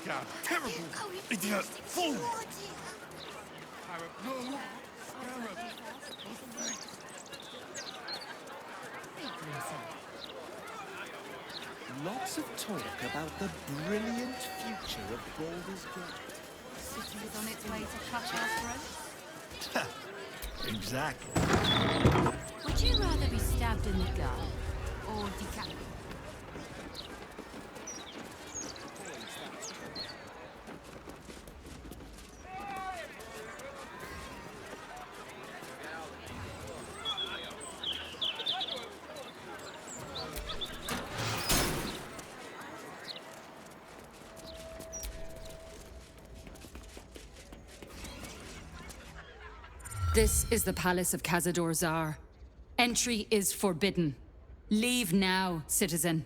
God, terrible idiot fool! No! Lots of talk about the brilliant future of Baldur's Gate. City is on its way to cut our throats? Exactly. Would you rather be stabbed in the gut or decapitated? This is the palace of Cazador Czar. Entry is forbidden. Leave now, citizen.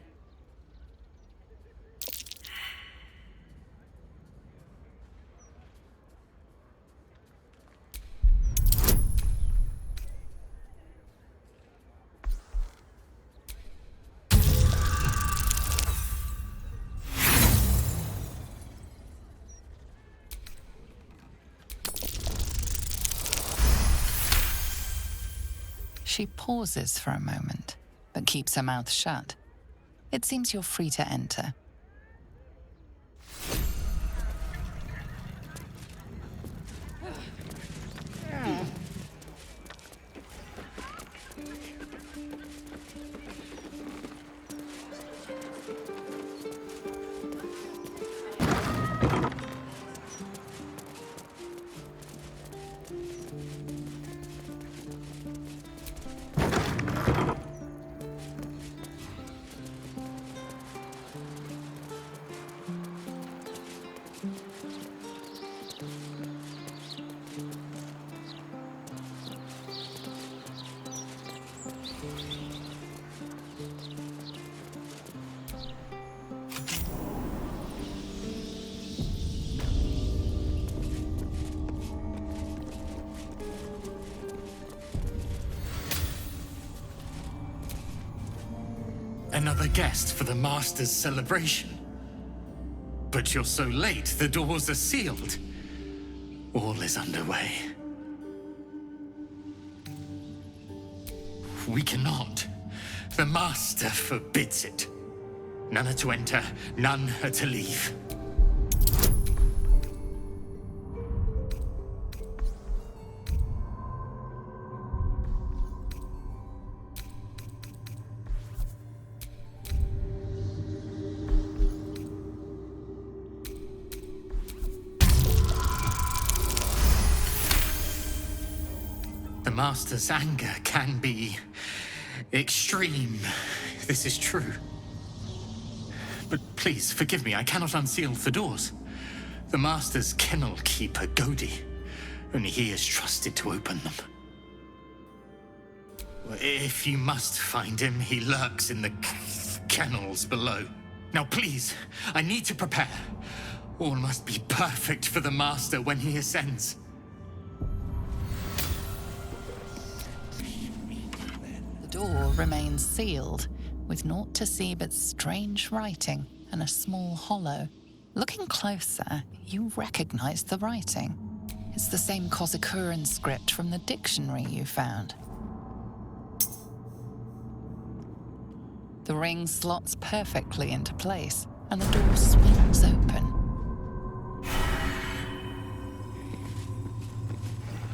She pauses for a moment, but keeps her mouth shut. It seems you're free to enter. Another guest for the Master's celebration. But you're so late, the doors are sealed. All is underway. We cannot. The Master forbids it. None are to enter, none are to leave. The Master's anger can be extreme. This is true. But please, forgive me, I cannot unseal the doors. The Master's kennel keeper, Godi. Only he is trusted to open them. If you must find him, he lurks in the kennels below. Now please, I need to prepare. All must be perfect for the Master when he ascends. The door remains sealed, with naught to see but strange writing and a small hollow. Looking closer, you recognize the writing. It's the same Cazador script from the dictionary you found. The ring slots perfectly into place, and the door swings open.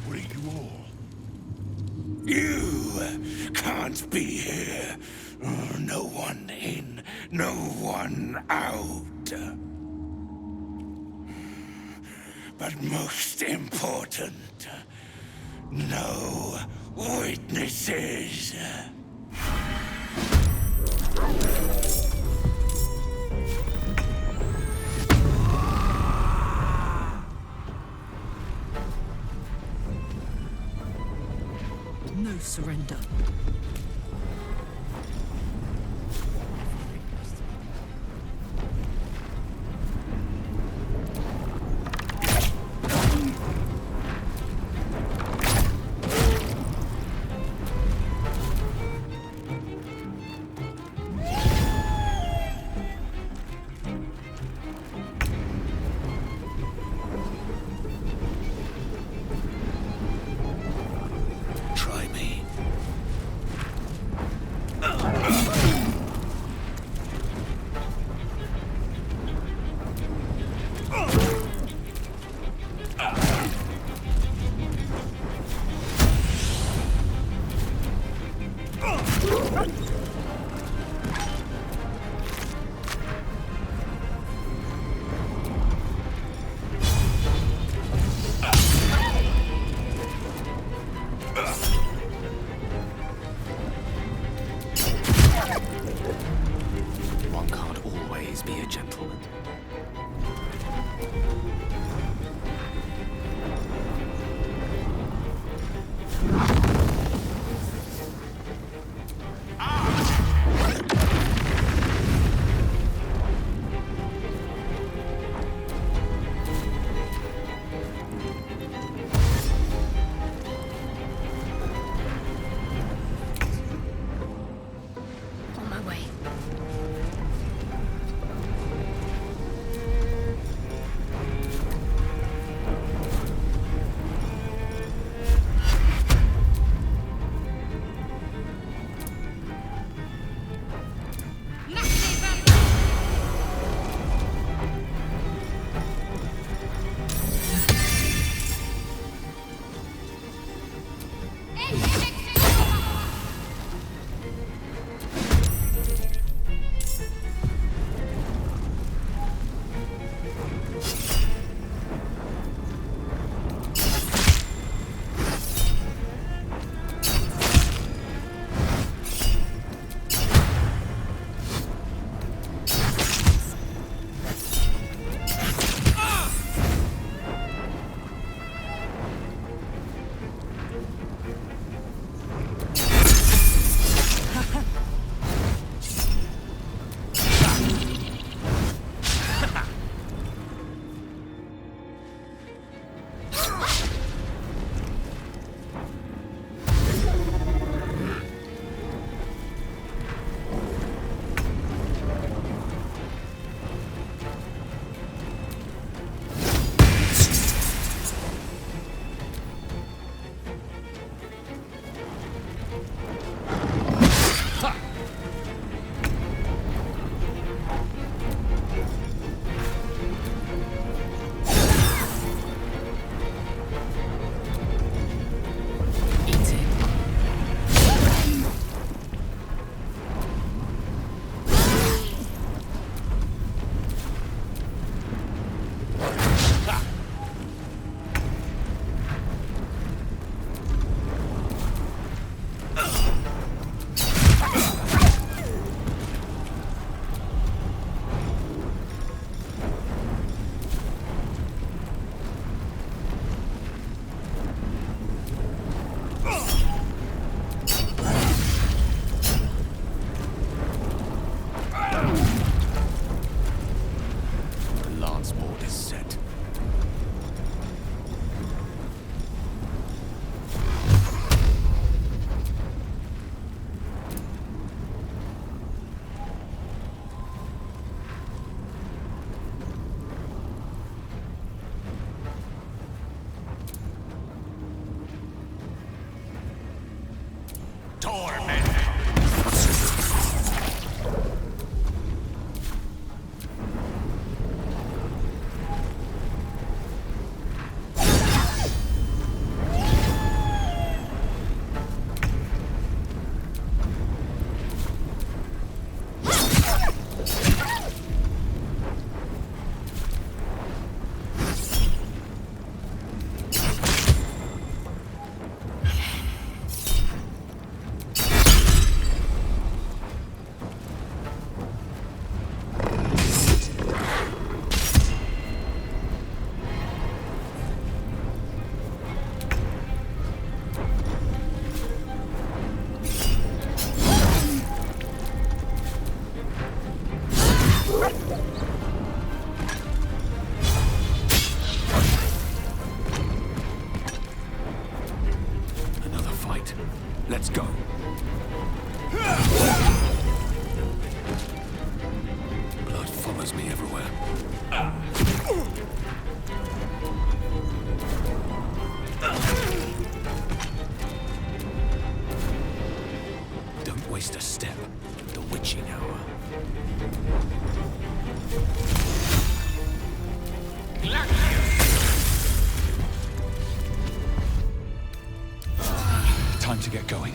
What are you all? You can't be here. No one in, no one out. But most important, no witnesses. No surrender. transport is set. Let's go. Blood follows me everywhere. Don't waste a step. The witching hour. Time to get going.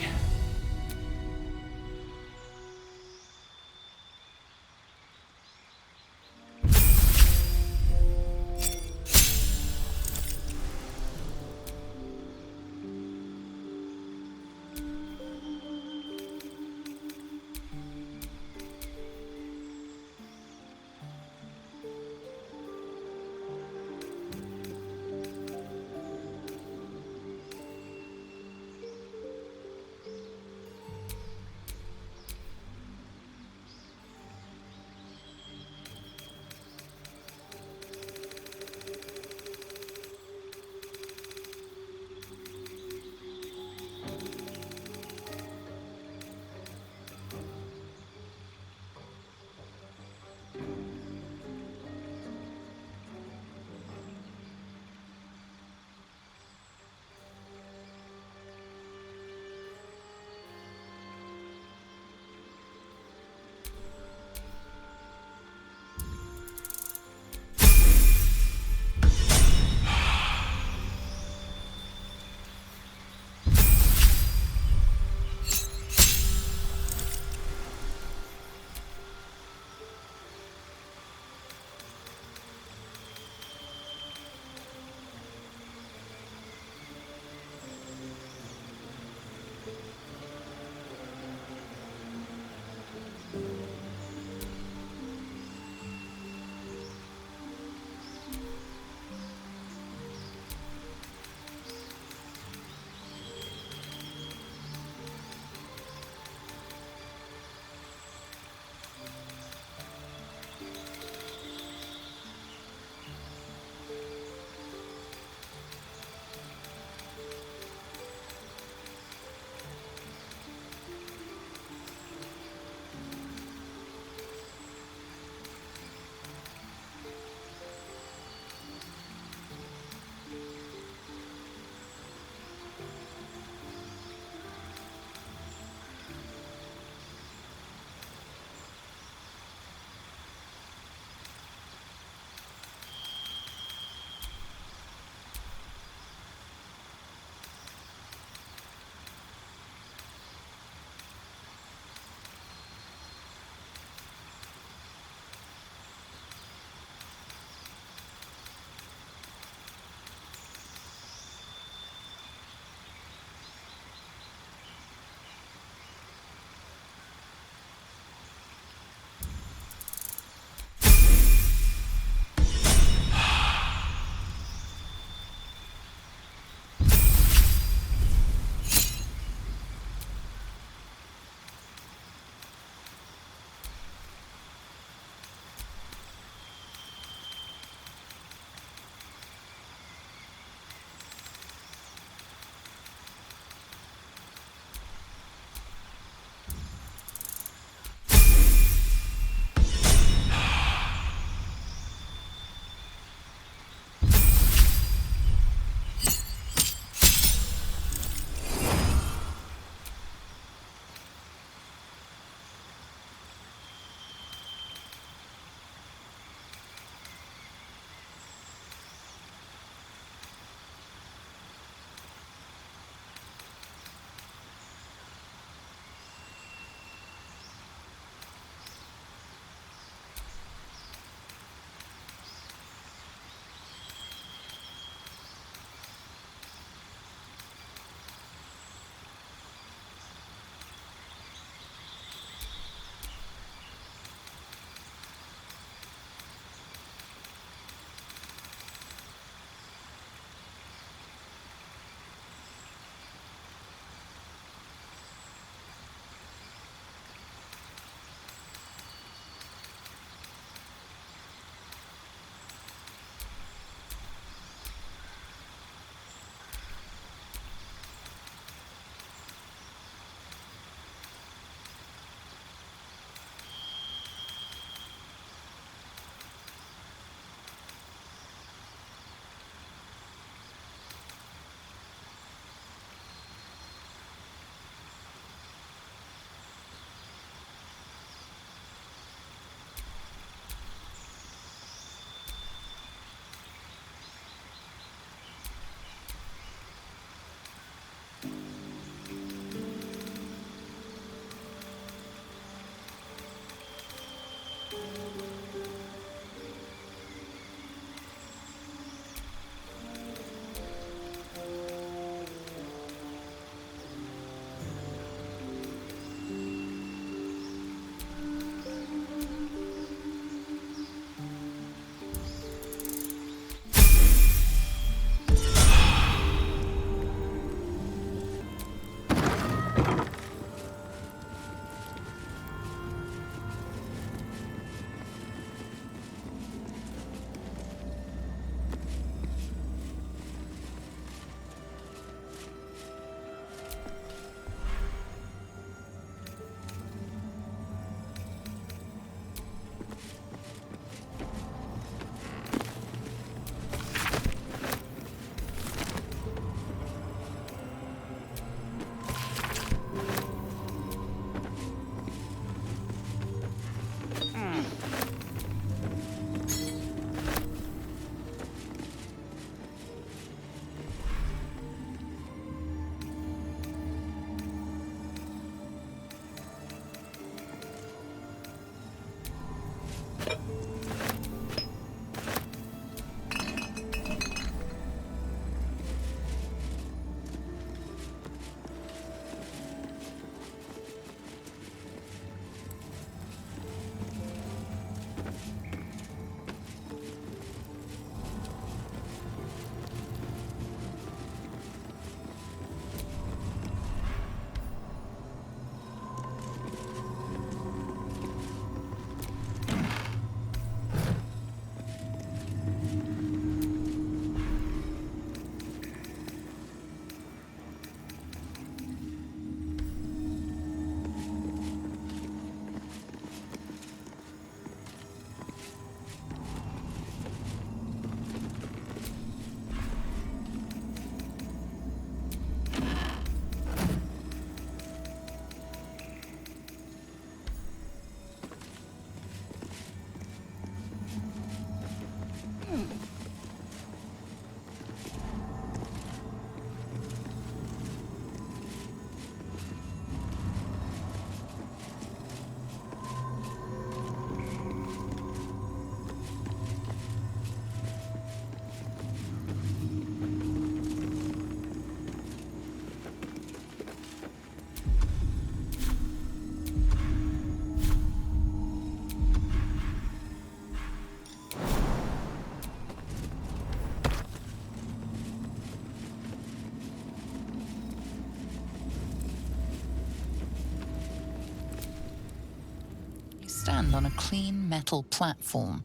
You stand on a clean metal platform,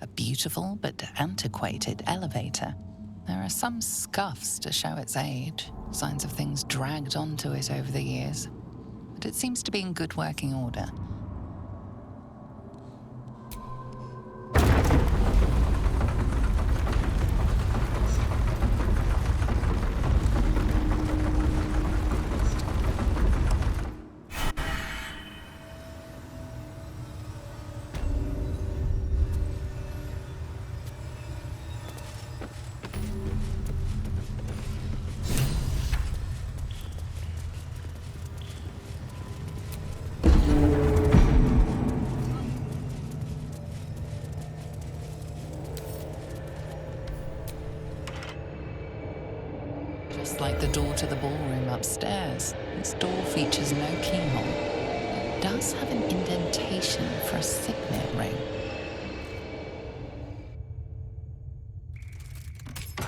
a beautiful but antiquated elevator. There are some scuffs to show its age, signs of things dragged onto it over the years, but it seems to be in good working order. Just like the door to the ballroom upstairs, this door features no keyhole. It does have an indentation for a signet ring.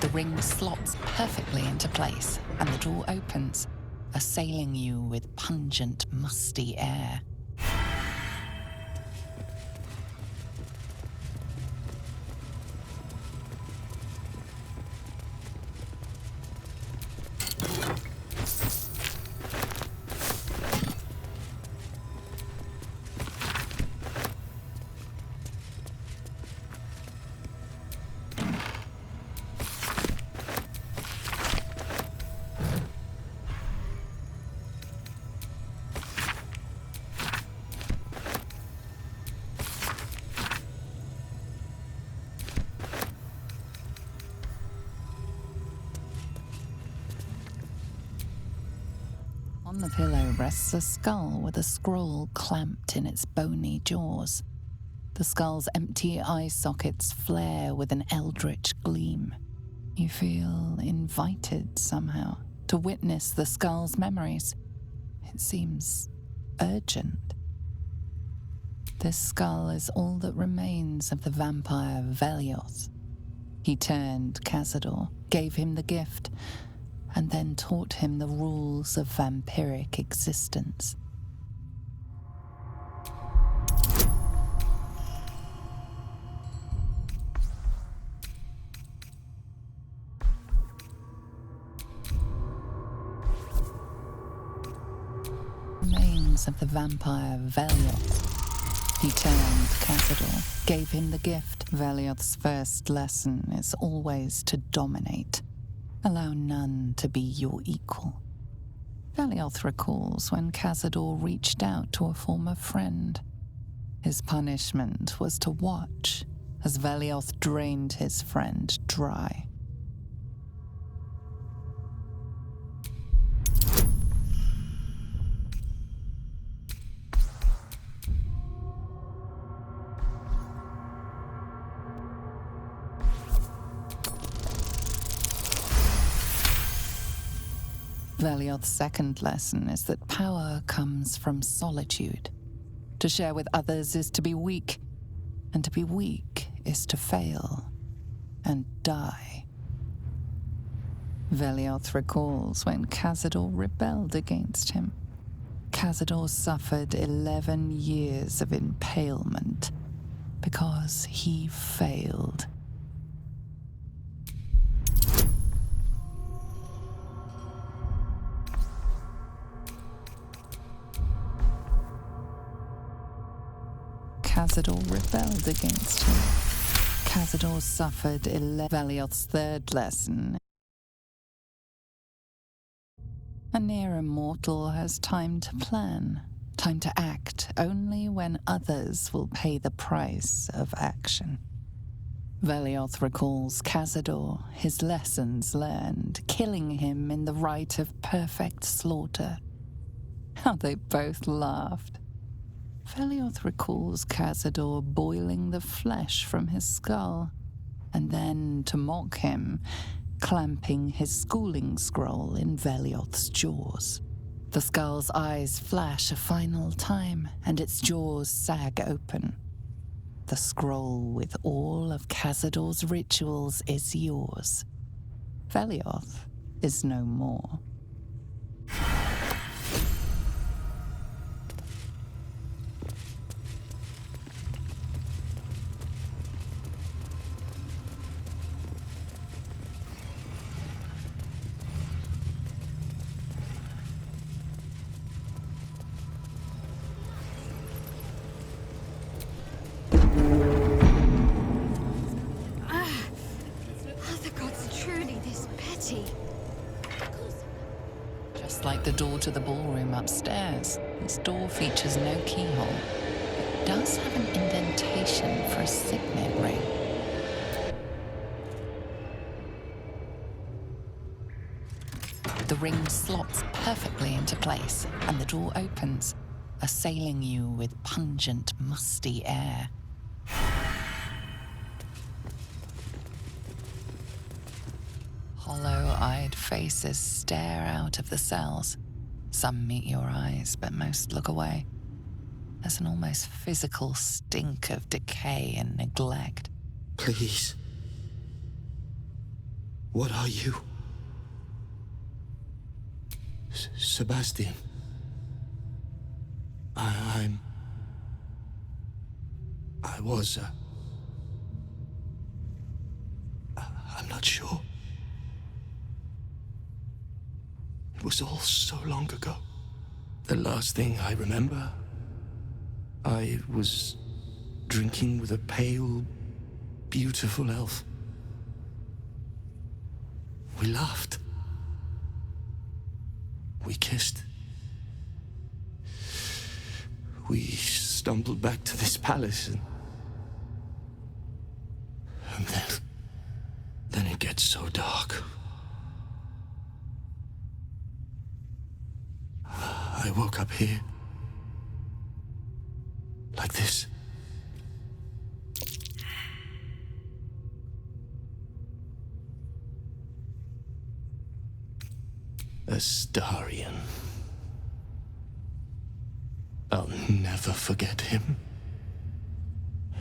The ring slots perfectly into place, and the door opens, assailing you with pungent, musty air. On the pillow rests a skull with a scroll clamped in its bony jaws. The skull's empty eye sockets flare with an eldritch gleam. You feel invited somehow to witness the skull's memories. It seems urgent. This skull is all that remains of the vampire Velioth. He turned Cazador, gave him the gift, and then taught him the rules of vampiric existence. Remains of the vampire Velioth. He turned Cazador, gave him the gift. Velioth's first lesson is always to dominate. Allow none to be your equal. Velioth recalls when Cazador reached out to a former friend. His punishment was to watch as Velioth drained his friend dry. Velioth's second lesson is that power comes from solitude. To share with others is to be weak, and to be weak is to fail and die. Velioth recalls when Cazador rebelled against him. Cazador suffered 11 years of impalement because he failed. Cazador rebelled against him. Cazador suffered Velioth's third lesson. A near immortal has time to plan, time to act only when others will pay the price of action. Velioth recalls Cazador, his lessons learned, killing him in the rite of perfect slaughter. How they both laughed. Velioth recalls Cazador boiling the flesh from his skull, and then, to mock him, clamping his schooling scroll in Velioth's jaws. The skull's eyes flash a final time, and its jaws sag open. The scroll with all of Cazador's rituals is yours. Velioth is no more. Are the gods truly this petty? Just like the door to the ballroom upstairs, this door features no keyhole, but does have an indentation for a signet ring. The ring slots perfectly into place, and the door opens, assailing you with pungent, musty air. Hollow-eyed faces stare out of the cells. Some meet your eyes, but most look away. There's an almost physical stink of decay and neglect. Please. What are you? Sebastian. I was, I'm not sure. It was all so long ago. The last thing I remember, I was drinking with a pale, beautiful elf. We laughed. We kissed. We stumbled back to this palace and then it gets so dark. I woke up here. Like this. Astarion. I'll never forget him.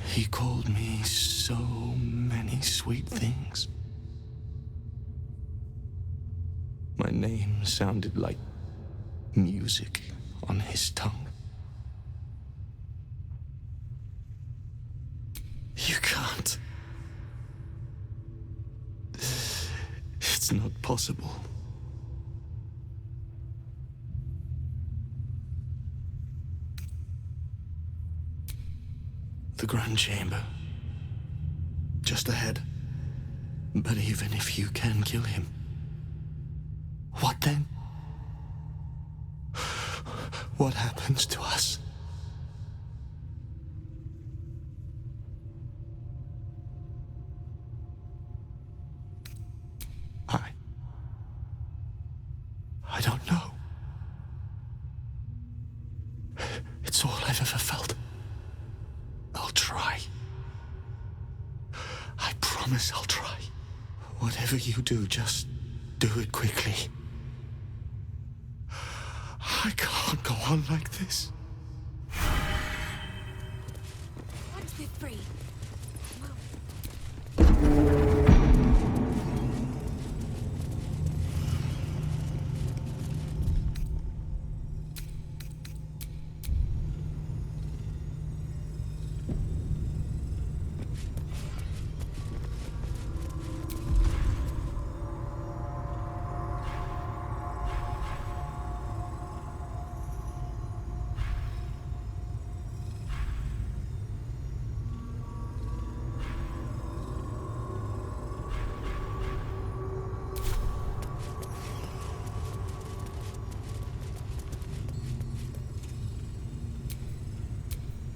He called me so many sweet things. My name sounded like music on his tongue. You can't. It's not possible. The Grand Chamber. Just ahead. But even if you can kill him, what then? What happens to us? I don't know. It's all I've ever felt. I'll try. I promise I'll try. Whatever you do, just do it quickly. I can't go on like this. Once we're free.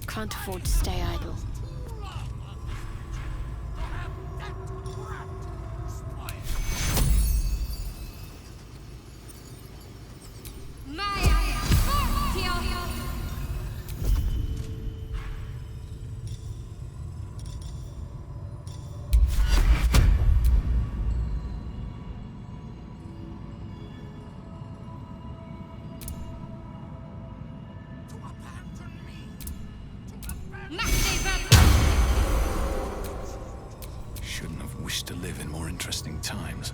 Can't afford to stay idle. wish to live in more interesting times.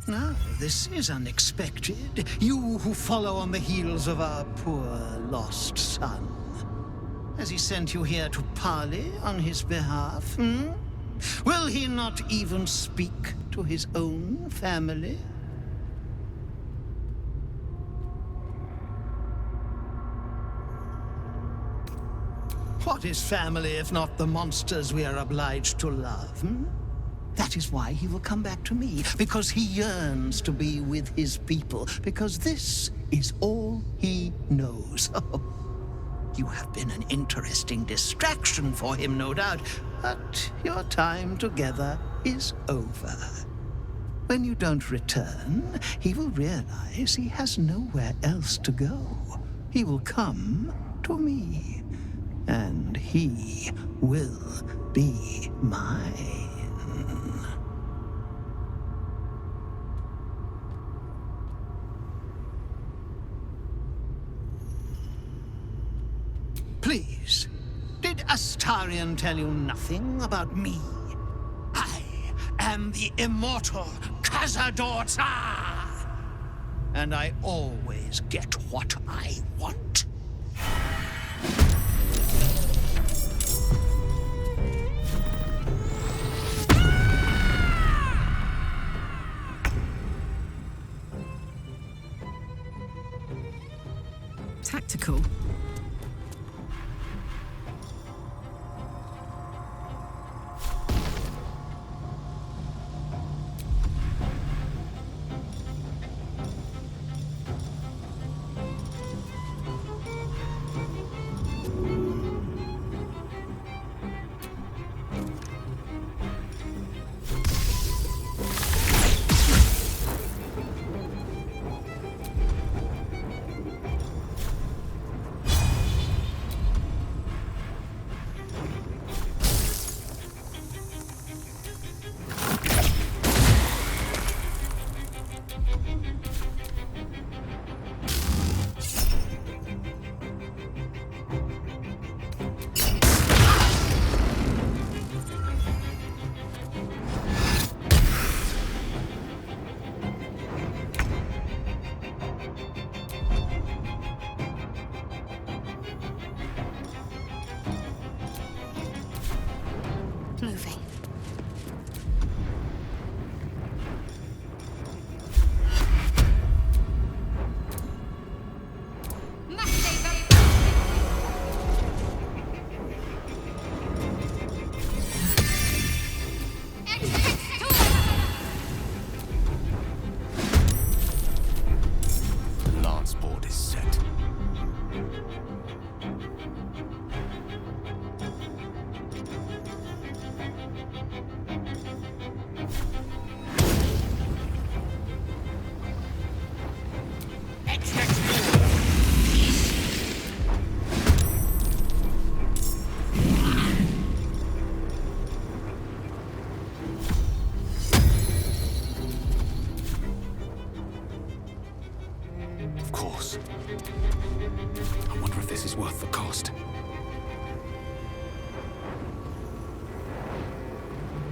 Now, this is unexpected. You who follow on the heels of our poor lost son. Has he sent you here to parley on his behalf, hmm? Will he not even speak to his own family? What is family if not the monsters we are obliged to love, hmm? That is why he will come back to me, because he yearns to be with his people, because this is all he knows. You have been an interesting distraction for him, no doubt, but your time together is over. When you don't return, he will realize he has nowhere else to go. He will come to me, and he will be mine. Please, did Astarion tell you nothing about me? I am the immortal Cazador, and I always get what I want. Tactical. Moving. The lance board is set. Of course. I wonder if this is worth the cost.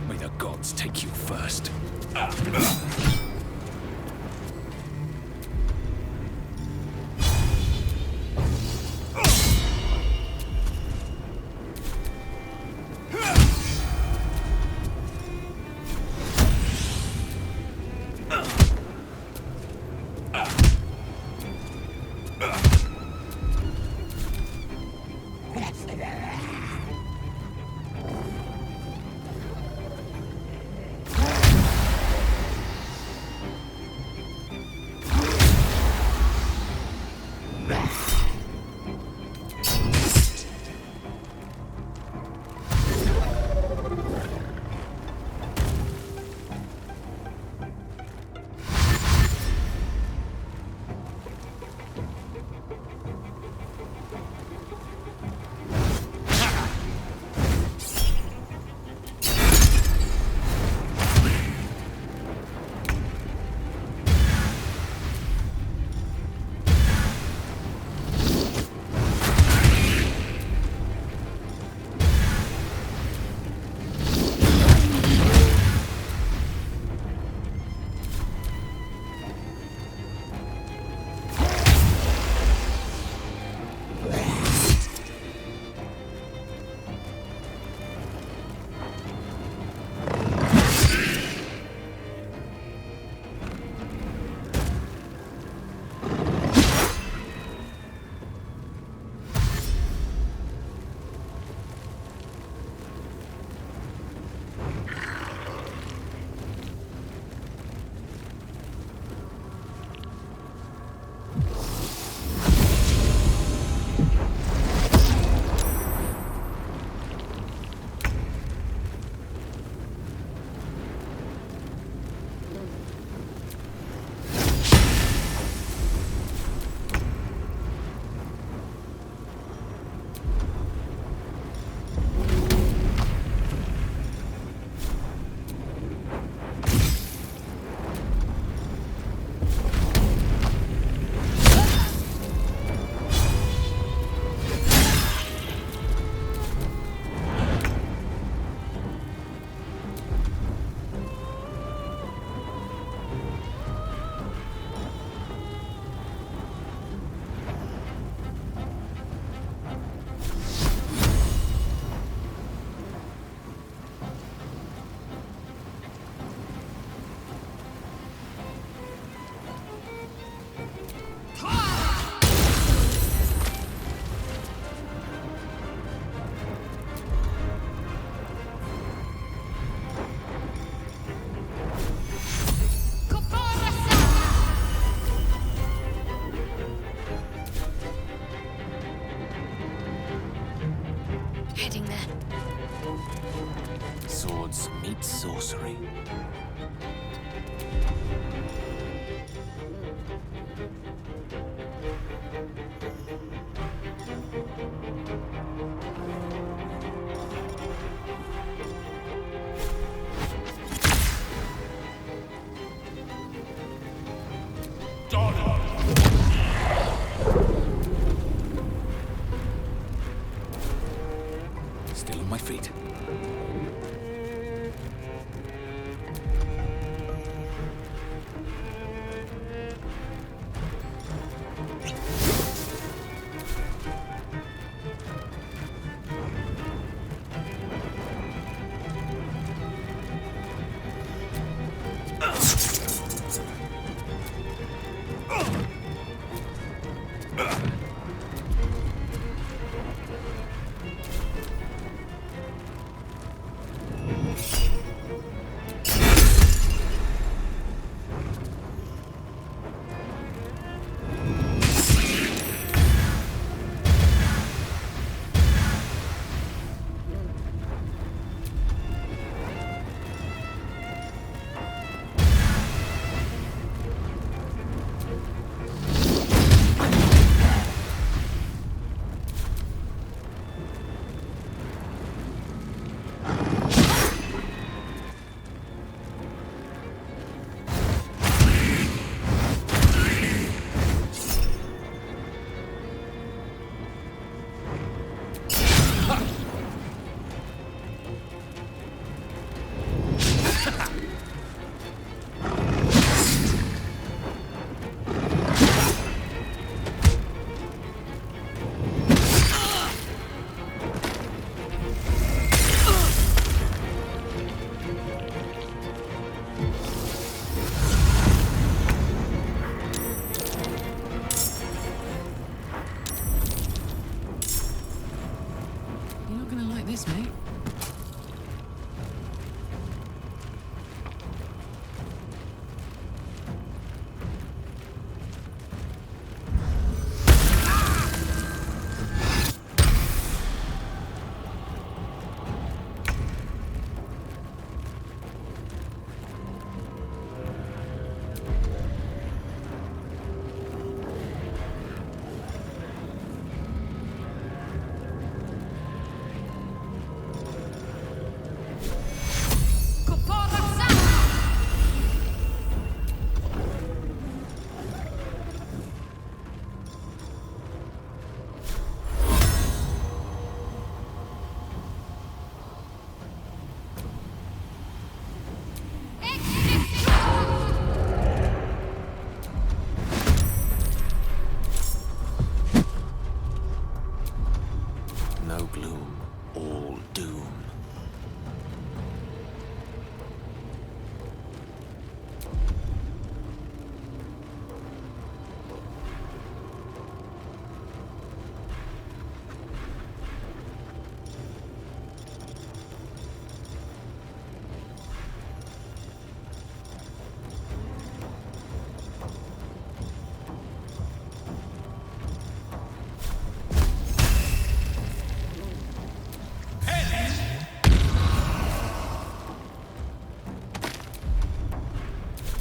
May the gods take you first. Heading there. Swords meet sorcery. Still on my feet. You're not gonna like this, mate. No gloom, all doom.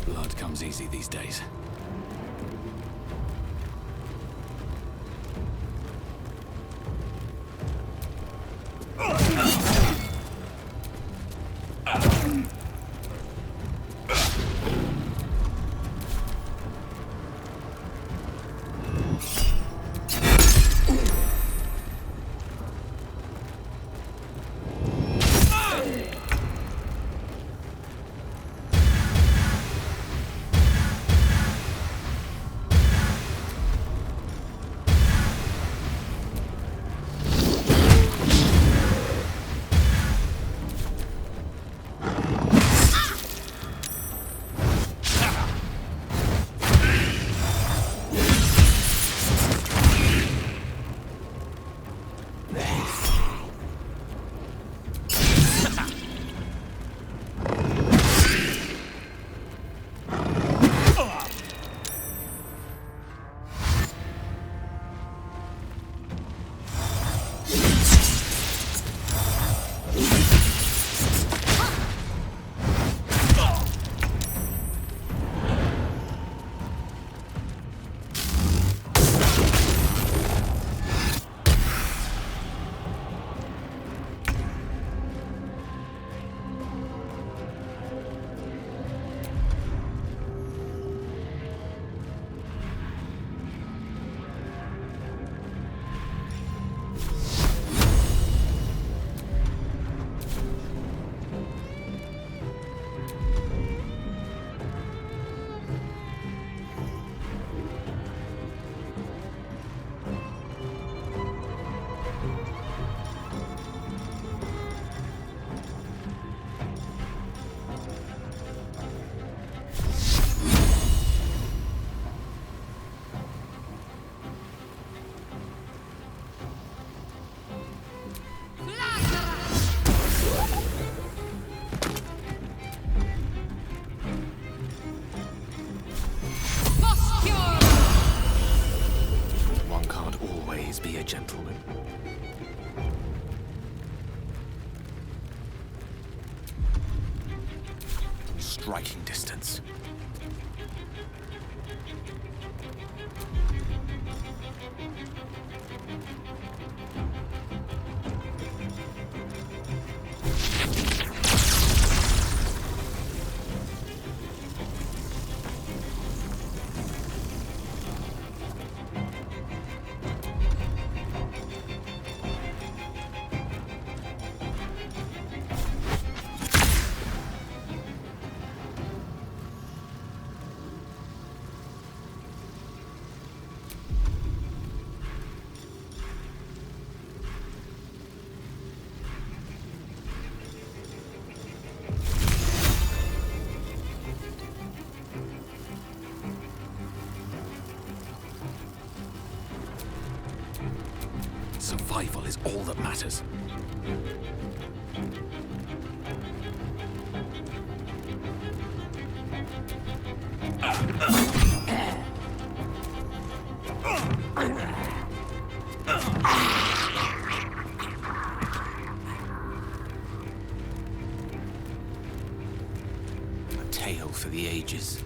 Blood comes easy these days. striking distance. Survival is all that matters. A tale for the ages.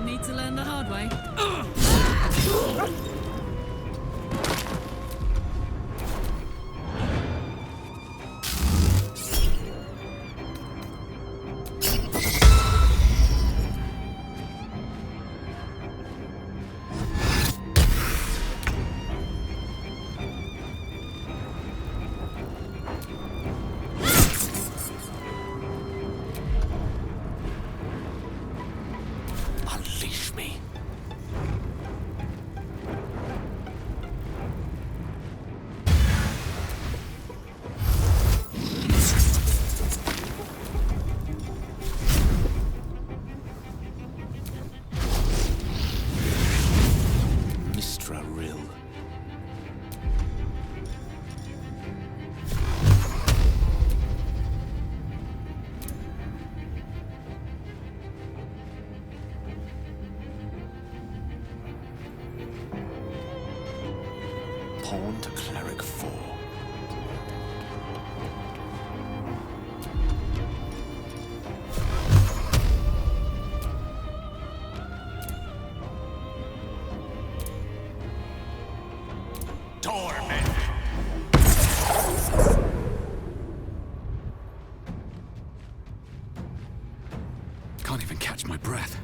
Need to learn the hard way. Unleash me. Mistra Rill. Pawn to Cleric 4. Torment! Can't even catch my breath.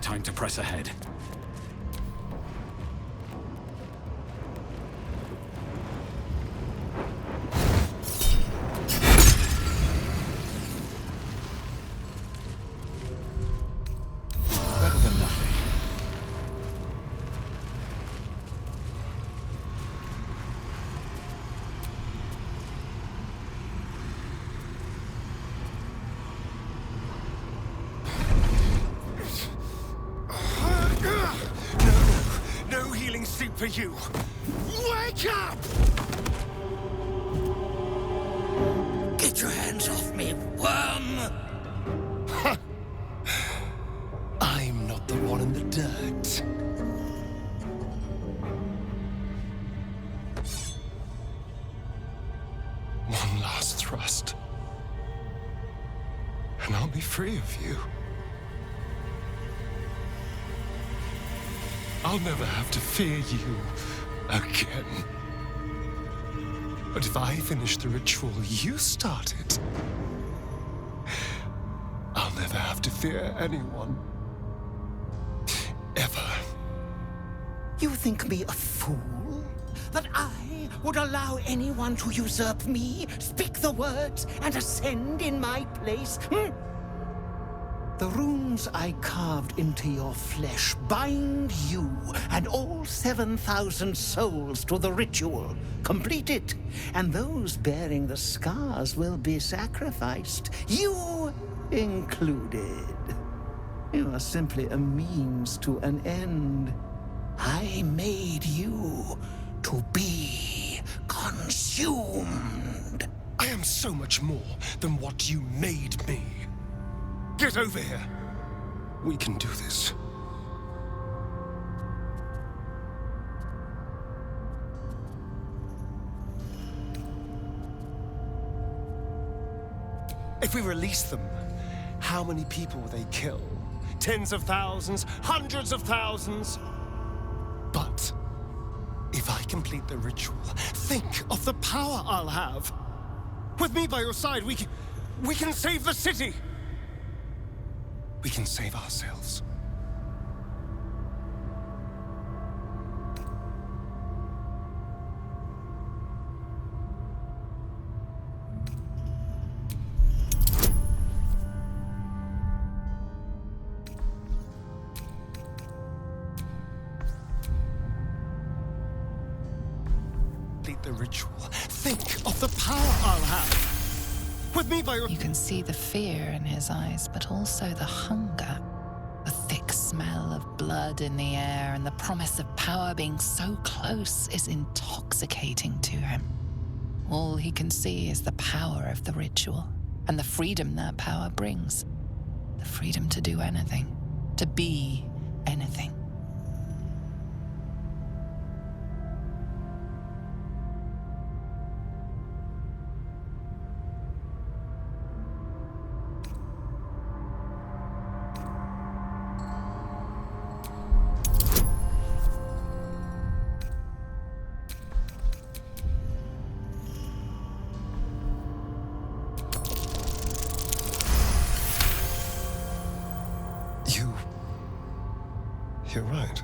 Time to press ahead. Better than nothing. No healing soup for you. Wake up! Get your hands off me, worm! I'm not the one in the dirt. One last thrust, and I'll be free of you. I'll never have to fear you again. But if I finish the ritual you started, I'll never have to fear anyone. Ever. You think me a fool? That I would allow anyone to usurp me, speak the words, and ascend in my place? The runes I carved into your flesh bind you and all 7,000 souls to the ritual. Complete it, and those bearing the scars will be sacrificed, you included. You are simply a means to an end. I made you to be consumed. I am so much more than what you made me. Get over here. We can do this. If we release them, how many people will they kill? Tens of thousands, hundreds of thousands? But if I complete the ritual, think of the power I'll have. With me by your side, we can save the city. We can save ourselves. The ritual. Think of the power I'll have. With me by your... You can see the fear in his eyes, but also the hunger. The thick smell of blood in the air and the promise of power being so close is intoxicating to him. All he can see is the power of the ritual and the freedom that power brings. The freedom to do anything, to be anything. You're right.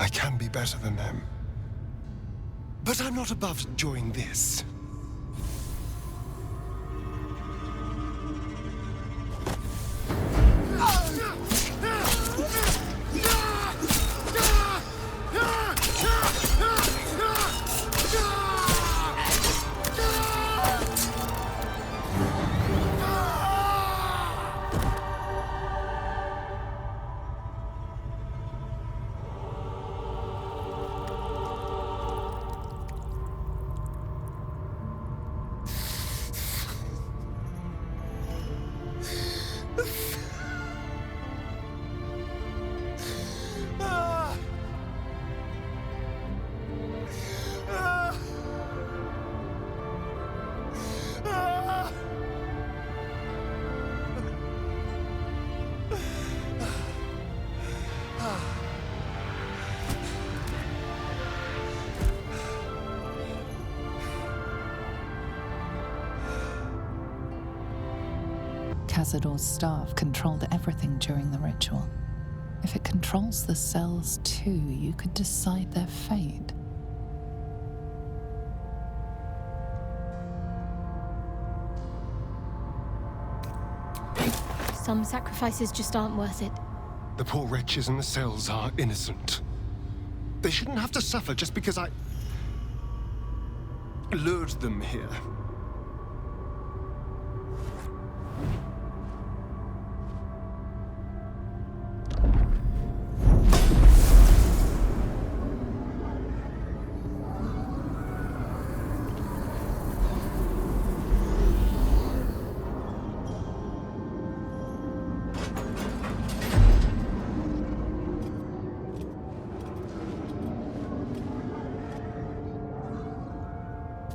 I can be better than them. But I'm not above enjoying this. Cazador's staff controlled everything during the ritual. If it controls the cells too, you could decide their fate. Some sacrifices just aren't worth it. The poor wretches in the cells are innocent. They shouldn't have to suffer just because I lured them here.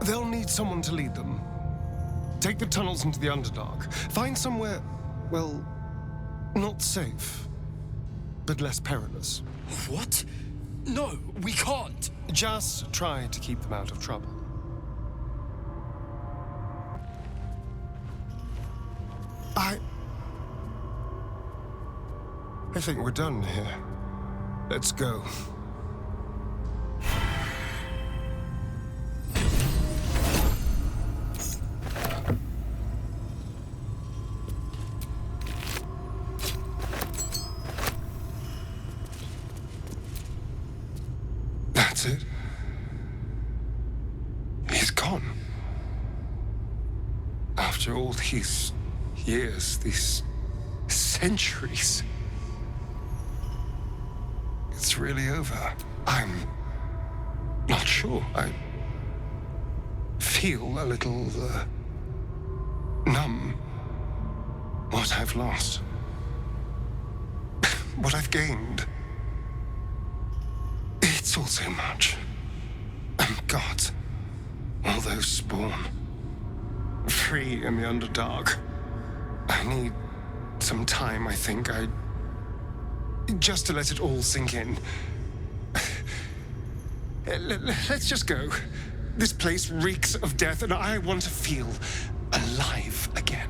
They'll need someone to lead them. Take the tunnels into the Underdark. Find somewhere, well, not safe, but less perilous. What? No, we can't. Just try to keep them out of trouble. I think we're done here. Let's go. That's it. He's gone. After all these years, these centuries, it's really over. I'm not sure. I feel a little numb. What I've lost, what I've gained. It's all so much. And God, all those spawn. tree in the Underdark. I need some time, I think. Just to let it all sink in. Let's just go. This place reeks of death, and I want to feel alive again.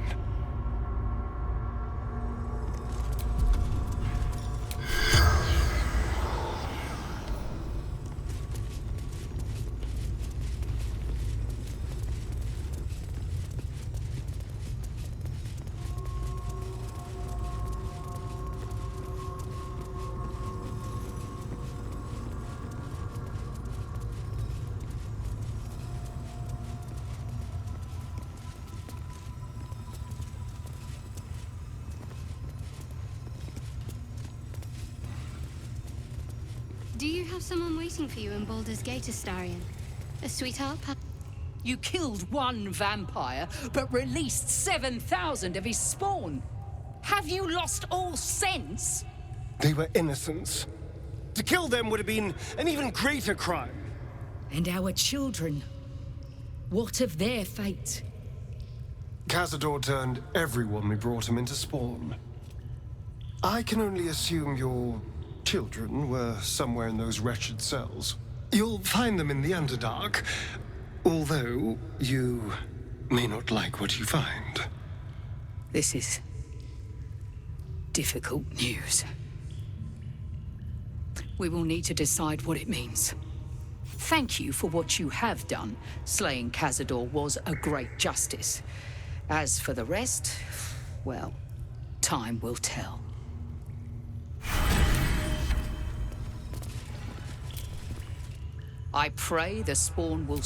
Do you have someone waiting for you in Baldur's Gate, Astarion? A sweetheart? You killed one vampire, but released 7,000 of his spawn. Have you lost all sense? They were innocents. To kill them would have been an even greater crime. And our children? What of their fate? Cazador turned everyone we brought him into spawn. I can only assume your children were somewhere in those wretched cells. You'll find them in the Underdark, although you may not like what you find. This is difficult news. We will need to decide what it means. Thank you for what you have done. Slaying Cazador was a great justice. As for the rest, well, time will tell. I pray the spawn will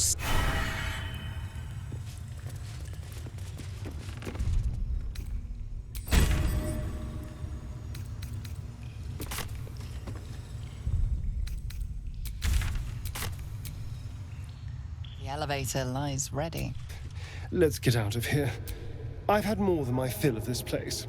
The elevator lies ready. Let's get out of here. I've had more than my fill of this place.